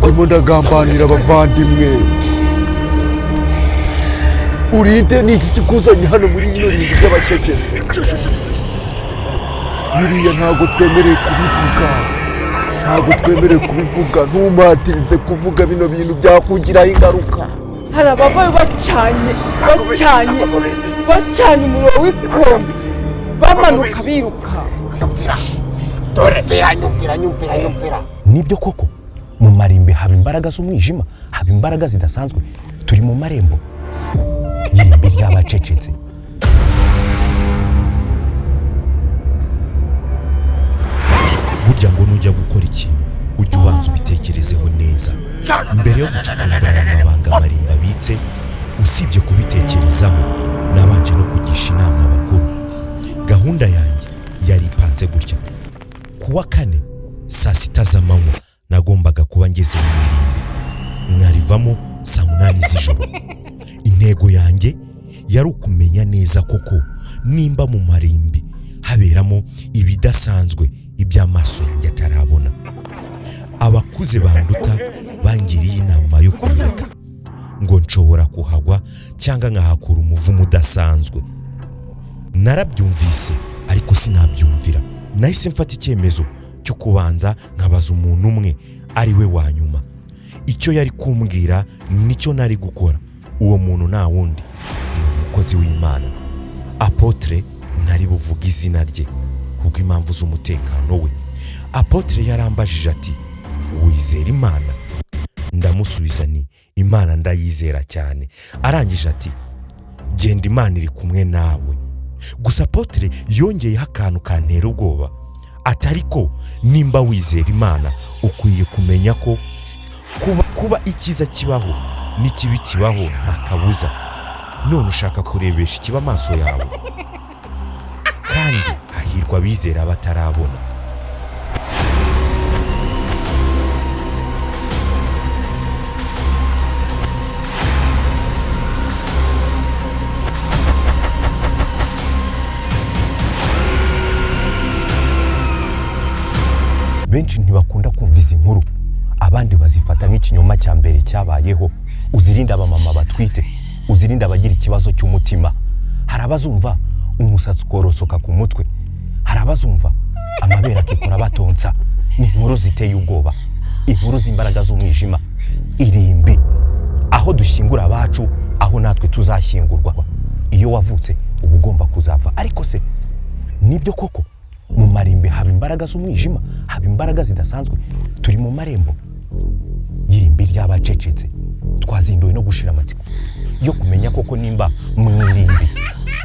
ndimo ndagambanira abavandimwe. Urinde ni iki kikuzanye hano muri ino rinzi ry'abacecetse? Biriya ntabwo twemereye kubivuga, ntumatirize kuvuga bino bintu byakugiraho ingaruka. Hari abavayo bacanye umuriro w'ikombe bamanuka biruka. Dore nyumvira. Nibyo koko mu marimbi haba imbaraga z'umwijima, haba imbaraga zidasanzwe. Turi mu marembo y'irimbi ry'abacecetse. Burya ngo nujya gukora ikintu ujye ubanza ubitekerezeho neza mbere yo gucukumbura aya mabanga marimba abitse. Usibye kubitekerezaho, nabanje no kugisha inama abakuru. Gahunda yanjye yari ipanze gutya: kuwa kane saa 6 z'amanywa nagombaga kuba ngeze mu irimbi, nkarivamo saa 8 z'ijoro. Intego yanjye yari ukumenya neza koko nimba mu marimbi haberamo ibidasanzwe iby'amaso yanjye atarabona. Abakuze banduta bangiriye inama yo kubireka, ngo nshobora kuhagwa cyangwa nkahakura umuvumo udasanzwe. Narabyumvise ariko sinabyumvira. Nahise mfata icyemezo cyo kubanza nkabaza umuntu umwe ari we wa nyuma. Icyo yari kumbwira nicyo nari gukora. Uwo muntu nta wundi ni umukozi w'Imana, Apotre. Ntari buvuga izina rye kubwo impamvu z'umutekano we. Apotre yarambajije ati, wizera Imana? Ndamusubiza ni, Imana ndayizera cyane. Arangije ati, genda, Imana iri kumwe nawe. Gusa Apotre yongeyeho akantu kantera ubwoba, atariko nimba wizera Imana ukwiye kumenya ko kuba icyiza kibaho n'ikibi kibaho nta kabuza. None ushaka kurebesha ikiba amaso yawe? Kandi hahirwa abizera abatarabona. Benshi ntibakunda kumva izi nkuru, abandi bazifata nk'ikinyoma cya mbere cyabayeho. Uzirinda abamama batwite, uzirinda abagira ikibazo cy'umutima. Hari abazumva umusatsi ukorosoka ku mutwe, hari abazumva amabere akikora batonsa. Ni inkuru ziteye ubwoba, inkuru z'imbaraga z'umwijima. Irimbi, aho dushyingura abacu, aho natwe tuzashyingurwa. Iyo wavutse uba ugomba kuzava. Ariko se nibyo koko mu marimbi haba imbaraga z'umwijima, haba imbaraga zidasanzwe? Turi mu marembo y'irimbi ry'abacecetse. Twazinduwe no gushira amatsiko yo kumenya koko nimba mu irimbi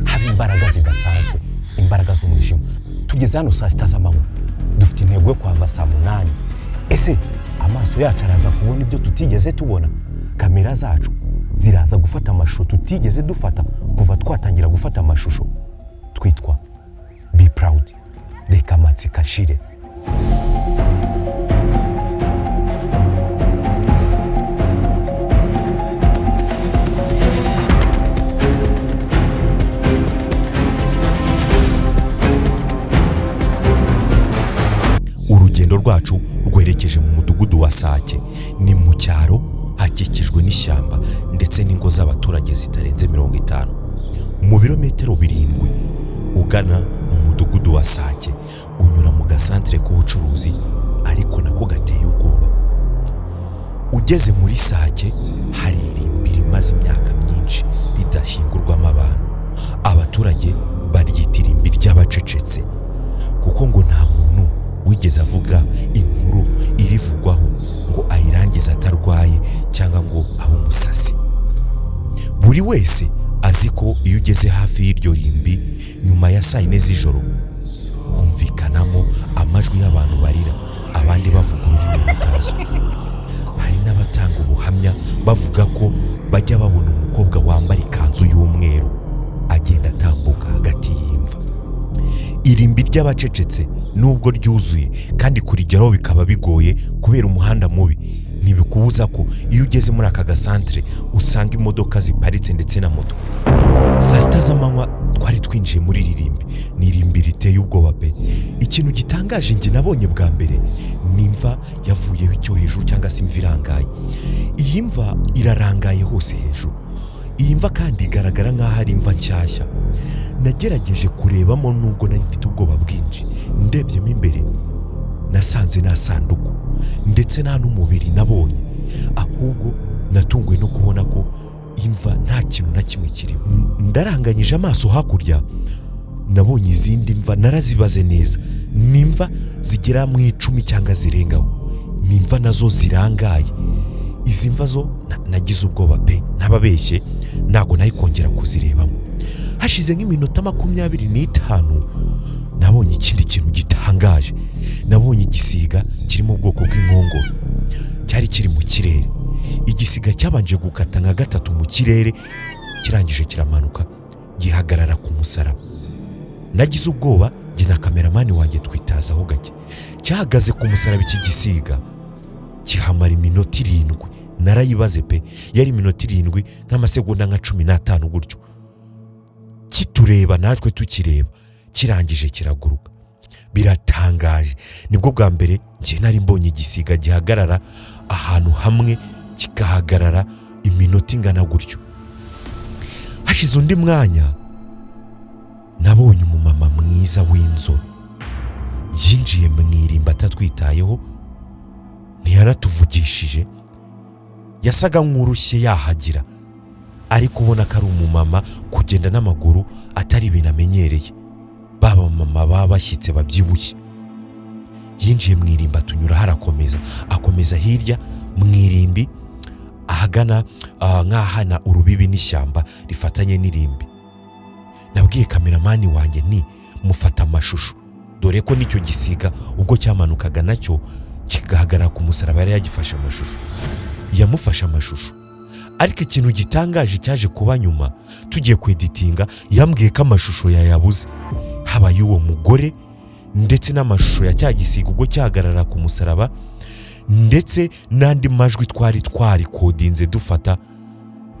haba imbaraga zidasanzwe, imbaraga z'umwijima. Tugeze hano saa 6 z'amanywa, dufite intego yo kuhava saa 8. Ese amaso yacu araza kubona ibyo tutigeze tubona? Kamera zacu ziraza gufata amashusho tutigeze dufata kuva twatangira gufata amashusho? Twitwa Bproud. Reka amatsiko ashire. Urugendo rwacu rwerekeje mu mudugudu wa Sake. Ni mu cyaro, hakikijwe n'ishyamba ndetse n'ingo z'abaturage zitarenze 50. Mu birometero 7 ugana mu mudugudu wa Sake, unyura mu gasantere k'ubucuruzi ariko nako gateye ubwoba. Ugeze muri Sake, hari irimbi rimaze imyaka myinshi ridashyingurwamo abantu. Abaturage baryita irimbi ry'abacecetse kuko ngo nta muntu wigeze avuga inkuru irivugwaho ngo ayirangize atarwaye cyangwa ngo abe umusasi. Buri wese azi ko iyo ugeze hafi y'iryo rimbi nyuma ya saa 4 z'ijoro, humvikanamo amajwi y'abantu barira, abandi bavuga ururimi rutazwi. Hari n'abatanga ubuhamya bavuga ko bajya babona umukobwa wambara ikanzu y'umweru agenda atambuka hagati y'imva. Irimbi ry'abacecetse nubwo ryuzuye kandi kurijyaho bikaba bigoye kubera umuhanda mubi, ntibikubuza ko iyo ugeze muri aka gasantere usanga imodoka ziparitse ndetse na moto. Saa 6 z'amanywa twari twinjiye muri Irimbi. Ni Irimbi riteye ubwoba pe. Ikintu gitangaje nge nabonye bwa mbere ni imva yavuyeho icyo hejuru cyangwa se imva irangaye. Iyi mva irarangaye hose hejuru. Iyi mva kandi igaragara nk'aho ari imva nshyashya. Nagerageje kurebamo nubwo nari mfite ubwoba bwinshi. Ndebyemo imbere nasanze nta sanduku ndetse nta n'umubiri nabonye, ahubwo natunguwe no kubona ko imva nta kintu na kimwe kirimo. Ndaranganyije amaso hakurya, nabonye izindi mva narazibaze neza. Ni imva zigera mu 10 cyangwa zirengaho. Ni imva nazo zirangaye. Izi mva zo nagize ubwoba pe, ntababeshye ntago nari kongera kuzirebamo. Hashize nk'iminota 25 nabonye ikindi kintu gitangaje. Nabonye igisiga kiri mu bwoko bw'inkongoro, cyari kiri mu kirere. Igisiga cyabanje gukata nka gatatu mu kirere, kirangije kiramanuka gihagarara ku musaraba. Nagize ubwoba, jye na kameramani wanjye twitazaho gake. Cyahagaze ku musaraba iki gisiga kihamara iminota 7. Narayibaze pe, yari iminota 7 n'amasegonda nka 15 gutyo. Kitureba natwe tukireba, kirangije kiraguruka. Biratangaje. Nibwo bwa mbere nge nari mbonye igisiga gihagarara ahantu hamwe kikahagarara iminota ingana gutyo. Hashize undi mwanya nabonye umumama mwiza w'inzobe yinjiye mu Irimbi atatwitayeho, ntiyaratuvugishije. Yasaga nk'urushye yahagira, ariko ubona ko ari umumama kugenda n'amaguru atari ibintu amenyereye. Baba mama baba bashyitse babyibushye. Yinjiye mu Irimbi atunyura akomeza hirya mu Irimbi ahagana nk'ahana urubibi n'ishyamba rifatanye n'Irimbi. Nabwiye kameramani wanjye ni mufata amashusho, dore ko nicyo gisiga ubwo cyamanukaga nacyo kigahagarara ku musaraba yari yagifashe amashusho. Yamufashe amashusho, ariko ikintu gitangaje cyaje kuba nyuma tugiye kweditinga. Yambwiye ko amashusho yayabuze, habaye uwo mugore ndetse n'amashusho ya cya gisiga ubwo cyahagarara ku musaraba, ndetse n'andi majwi twari kodinze dufata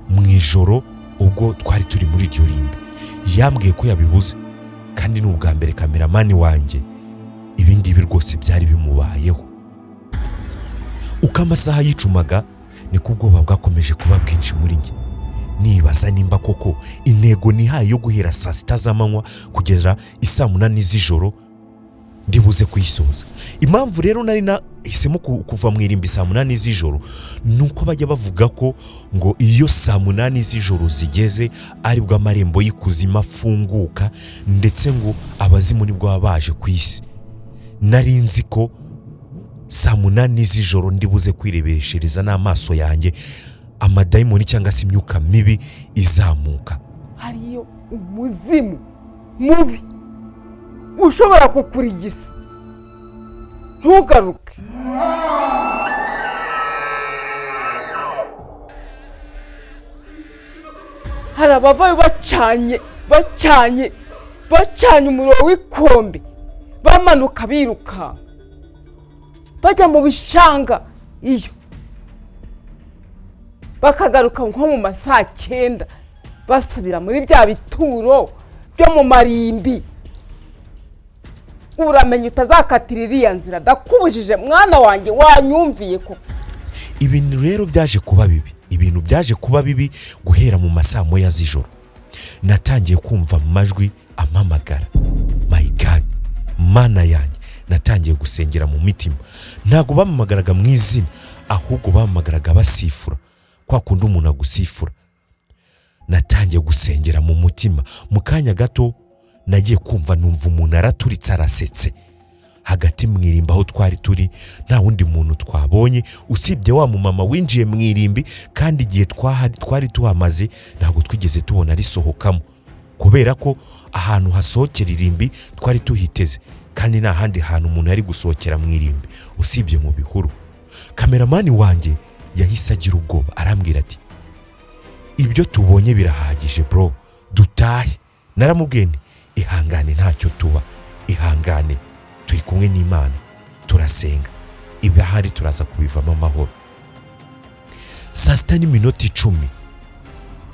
mu ijoro ubwo twari turi muri iryo rimbi. Yambwiye ko yabibuze, kandi ni ubwa mbere kameramani wanjye ibi ngibi rwose byari bimubayeho. Uko amasaha yicumaga niko ubwoba bwakomeje kuba bwinshi muri njye. Nibaza nimba koko intego nihaye yo guhera saa 6 z'amanywa kugeza isaa 8 z'ijoro ndibuze kuyisoza. Impamvu rero nari nahisemo kuva mu Irimbi saa 8 z'ijoro nuko bajya bavuga ko ngo iyo saa 8 z'ijoro zigeze ari bwo amarembo y'ikuzima afunguka, ndetse ngo abazimu nibwo babaje ku isi. Nari nzi ko saa 8 z'ijoro ndibuze kwirebereshereza n'amaso yanjye amadayimoni cyangwa se imyuka mibi izamuka. hariyo umuzimu mubi ushobora kukurigisa, ntugaruke. Hari abavayo bacanye umuriro w'ikombe, bamanuka biruka bajya mu bishanga iyo, bakagaruka nko mu masaa 9 basubira muri bya bituro byo mu marimbi. Uramenya utazakatira iriya nzira, ndakubujije mwana wanjye, wanyumviye ko. Ibintu rero byaje kuba bibi guhera mu masaa 9 z'ijoro. Natangiye kumva amajwi ampamagara. My God, mana yanjye. Natangiye gusengera mu mitima. Ntago bampamagaraga mu izina, ahubwo bampamagaraga basifura, kwa kundi umuntu agusifura. Natangiye gusengera mu mutima. Mu kanya gato nagiye kumva numva umuntu araturitse arasetse. Hagati mu Irimbi aho twari turi nta wundi muntu twabonye usibye wa mumama winjiye mu Irimbi, kandi igihe twari tuhamaze ntabwo twigeze tubona risohokamo, kubera ko ahantu hasohokera Irimbi twari tuhiteze, kandi nta handi hantu umuntu yari gusohokera mu Irimbi usibye mu bihuru. Kameramani wanjye yahise agira ubwoba, arambwira ati ibyo tubonye birahagije bro, dutahe. Naramubwiye nti ihangane, ntacyo tuba, ihangane, turi kumwe n'Imana, turasenga, ibahari turaza kubivamo amahoro. Saa 6:10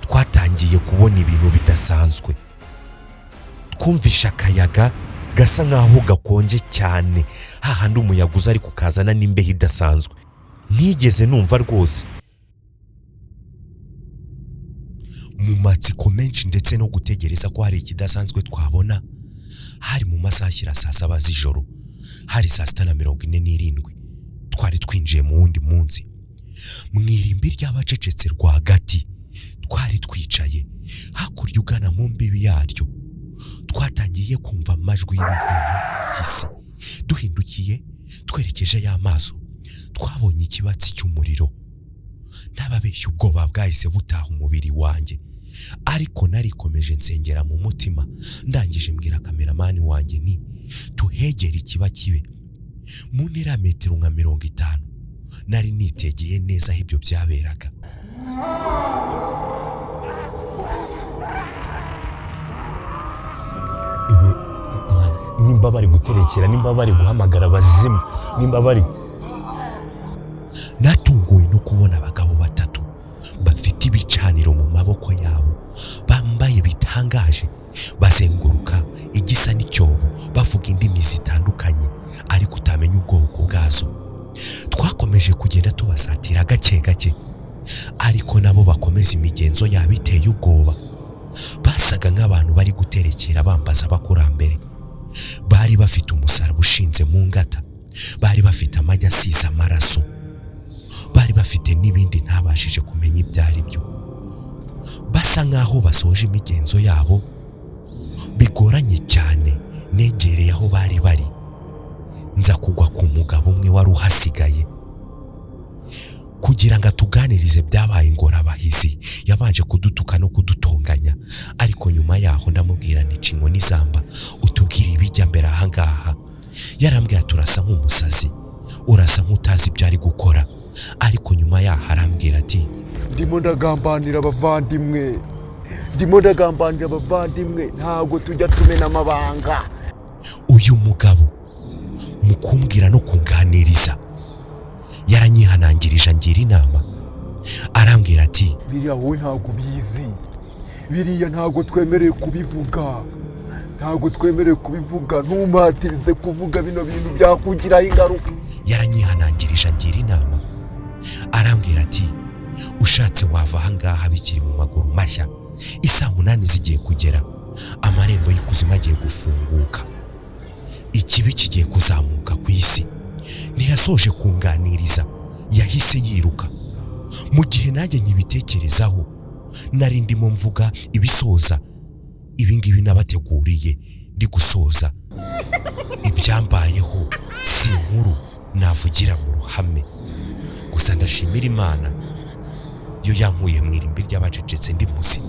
twatangiye kubona ibintu bidasanzwe. twumvisha akayaga gasa nkaho gakonje cyane, hahandi umuyaga uza ariko kazana n'imbeho idasanzwe. Ntigeze numva rwose. Mu matsiko menshi ndetse no gutegereza ko hari ikidasanzwe twabona, hari mu masaha ashyira saa 7 z'ijoro, hari saa 6:47. Twari twinjiye mu wundi munsi. Mu irimbi ry'abacecetse rwagati twari twicaye, hakurya ugana mu mbibi yaryo. Twatangiye kumva amajwi y'ibihumbi by'isi. Duhindukiye twerekeje y'amaso, twabonye ikibatsi cy'umuriro. Ntababeshya ubwoba bwahise butaha umubiri wanjye, ariko narikomeje nsengera mu mutima. Ndangije mbwira kameramani wanjye nti tuhegere ikiba kibe. Mu ntera metero nka 50 nari nitegeye neza aho ibyo byaberaga. Nimba bari guterekera, nimba bari guhamagara abazimu, nimba bari. Natunguwe no kubona abagabo batatu bafite ibicaniro mu maboko yabo, bambaye bitangaje, bazenguruka igisa n'icyobo, bavuga indimi zitandukanye ariko utamenya ubwoko bwazo. Twakomeje kugenda tubasatira gake gake, ariko nabo bakomeza imigenzo yabo iteye ubwoba. Basaga nk'abantu bari guterekera bambaza abakurambere. Bari bafite umusaraba ushinze mu ngata, bari bafite amajya asize amaraso, bari bafite n'ibindi ntabashije kumenya ibyo ari byo. Basa nkaho basoje imigenzo yabo, bigoranye cyane. Negereye aho bari bari, nza kugwa ku mugabo umwe wari uhasigaye. Kugira ngo atuganirize byabaye ingorabahizi. Yabanje kudutuka no kudutonganya, ariko nyuma yaho ndamubwira nti cingo n'izamba utubwira ibijya mbere ahangaha. Yarambwiye turasa nk'umusazi, urasa nk'utazi ibyo ari gukora, ariko nyuma yaho arambwira ati ndimo ndagambanira abavandimwe, ntabwo tujya tumena amabanga. Uyu mugabo mu kumbwira no kunganiriza yaranyihanangirije angira inama. Arambwira ati biriya wowe ntabwo ubizi, biriya ntabwo twemereye kubivuga, ntumatirize kuvuga bino bintu byakugiraho ingaruka. Yaranyihanangirije angira inama. Arambwira ati ushatse wava ahangaha bikiri mu maguru mashya. Isaa 8 zigiye kugera, amarembo y'ikuzimu agiye gufunguka, ikibi kigiye kuzamuka ku isi. Ntiyasoje kunganiriza, yahise yiruka. Mu gihe najye nyibitekerezaho, nari ndimo mvuga ibisoza ibingibi nabateguriye ndi gusoza. Ibyambayeho si inkuru navugira mu ruhame, gusa ndashimira Imana yo yankuye mu irimbi ry'abacecetse ndi muzima.